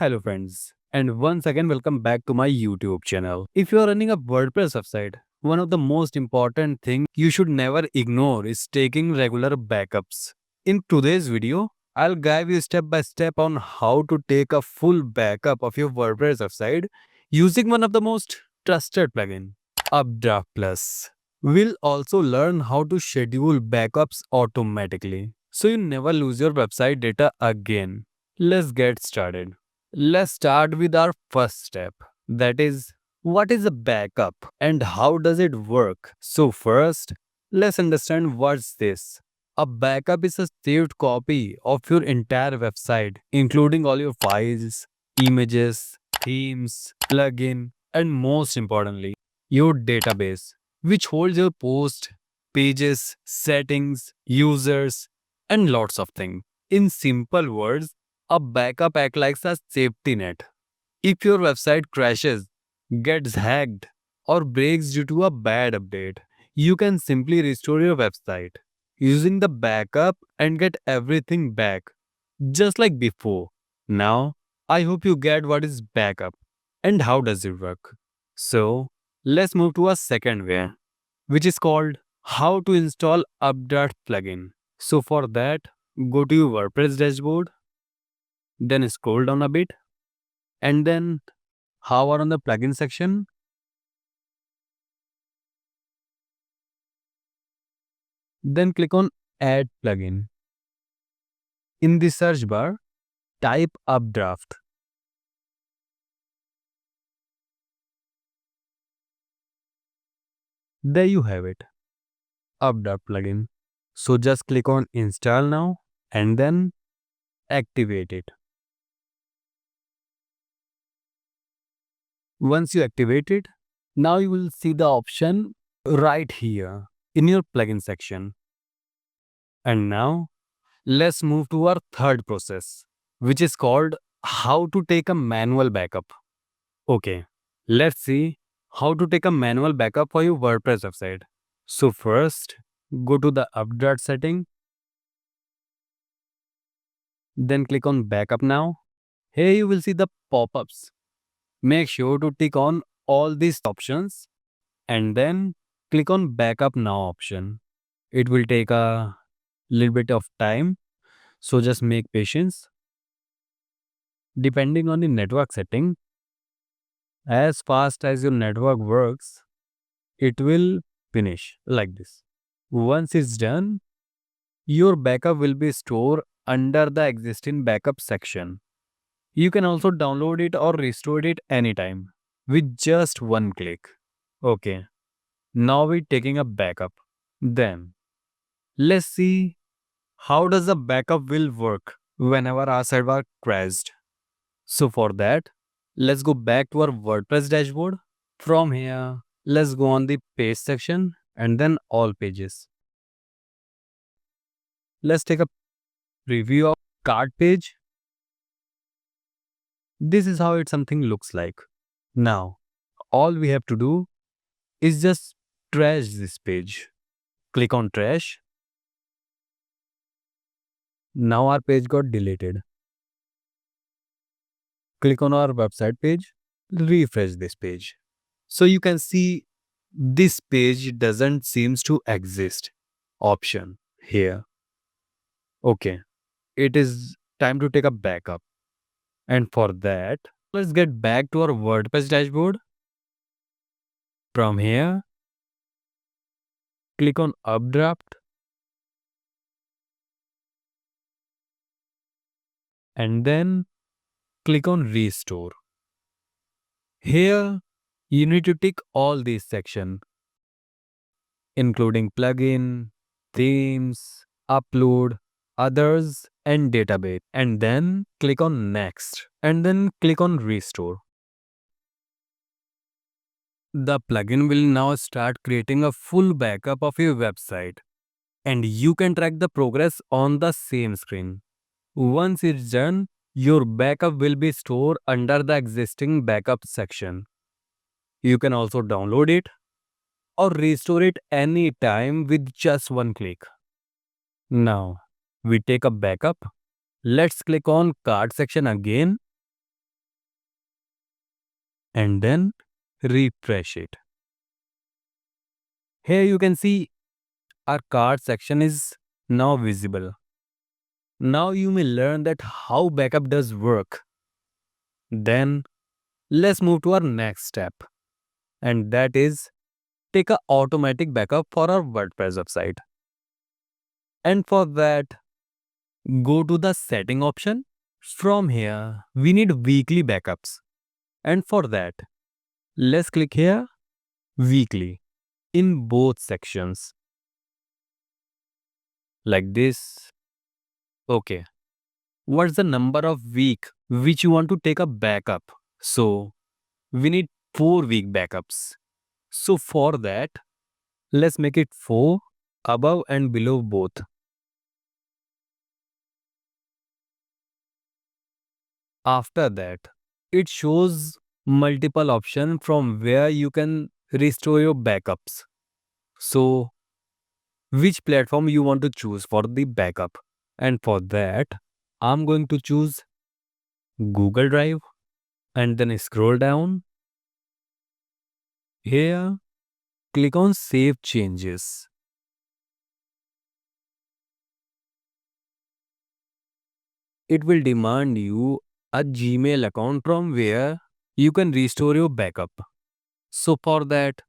Hello friends, and once again welcome back to my YouTube channel. If you are running a WordPress website, one of the most important things you should never ignore is taking regular backups. In today's video, I'll guide you step by step on how to take a full backup of your WordPress website using one of the most trusted plugin, Updraft Plus. We'll also learn how to schedule backups automatically so you never lose your website data again. Let's get started. Let's start with our first step. That is, what is a backup and how does it work? So, first, let's understand what's this. A backup is a saved copy of your entire website, including all your files, images, themes, plugin, and most importantly, your database, which holds your posts, pages, settings, users, and lots of things. In simple words, a backup acts like a safety net. If your website crashes, gets hacked, or breaks due to a bad update, you can simply restore your website using the backup and get everything back just like before. Now, I hope you get what is backup and how does it work. So, let's move to a second way, which is called how to install Updraft plugin. So for that, go to your WordPress dashboard, then scroll down a bit, and then hover on the plugin section. Then click on Add Plugin. In the search bar, type Updraft. There you have it, Updraft plugin. So just click on Install now and then activate it. Once you activate it, now you will see the option right here in your plugin section. And now let's move to our third process, which is called how to take a manual backup. Okay, let's see how to take a manual backup for your WordPress website. So first, go to the Updraft setting, then click on Backup Now. Here you will see the pop-ups. Make sure to tick on all these options and then click on Backup Now option. It will take a little bit of time, so just make patience. Depending on the network setting, as fast as your network works, it will finish like this. Once it's done, your backup will be stored under the existing backup section. You can also download it or restore it anytime with just one click. Okay, now we're taking a backup. Then let's see how does a backup will work whenever our server crashed. So for that, let's go back to our WordPress dashboard. From here, let's go on the page section and then all pages. Let's take a preview of cart page. This is how it something looks like. Now, all we have to do is just trash this page. Click on trash. Now our page got deleted. Click on our website page. Refresh this page. So you can see this page doesn't seems to exist option here. Okay, it is time to take a backup. And for that, let's get back to our WordPress dashboard. From here, click on Updraft and then click on Restore. Here, you need to tick all these sections, including plugin, themes, upload, others, and database. And then click on Next and then click on Restore. The plugin will now start creating a full backup of your website, and you can track the progress on the same screen. Once it's done, your backup will be stored under the existing backup section. You can also download it or restore it anytime with just one click. Now, we take a backup. Let's click on card section again and then refresh it. Here you can see our card section is now visible. Now you may learn that how backup does work. Then let's move to our next step, and that is take a automatic backup for our WordPress website. And for that, go to the setting option. From here, we need weekly backups. And for that, let's click here weekly in both sections like this. Okay. What's the number of week which you want to take a backup? So we need 4 week backups. So for that, let's make it 4 above and below both. After that, it shows multiple options from where you can restore your backups. So which platform you want to choose for the backup? And for that, I'm going to choose Google Drive and then scroll down. Here, click on Save Changes. It will demand you a Gmail account from where you can restore your backup. So for that,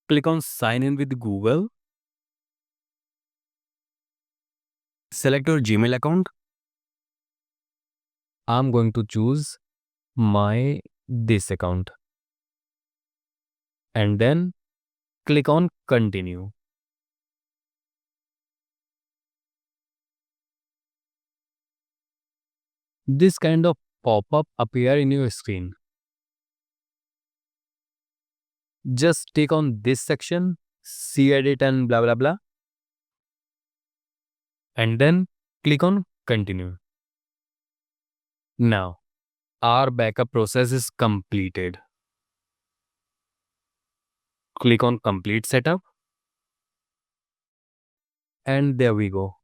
click on Sign in with Google. Select your Gmail account. I'm going to choose my this account and then click on Continue. This kind of pop-up appear in your screen. Just click on this section, see edit and blah blah blah, and then click on Continue. Now, our backup process is completed. Click on Complete Setup, and there we go.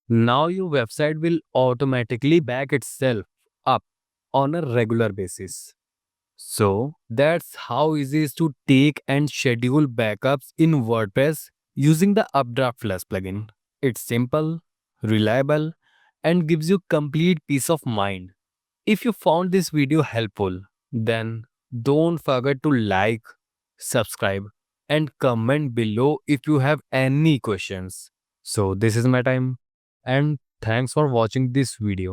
Now your website will automatically back itself up on a regular basis. So that's how easy it is to take and schedule backups in WordPress using the Updraft Plus plugin. It's simple, reliable, and gives you complete peace of mind. If you found this video helpful, then don't forget to like, subscribe, and comment below if you have any questions. So this is my time, and thanks for watching this video.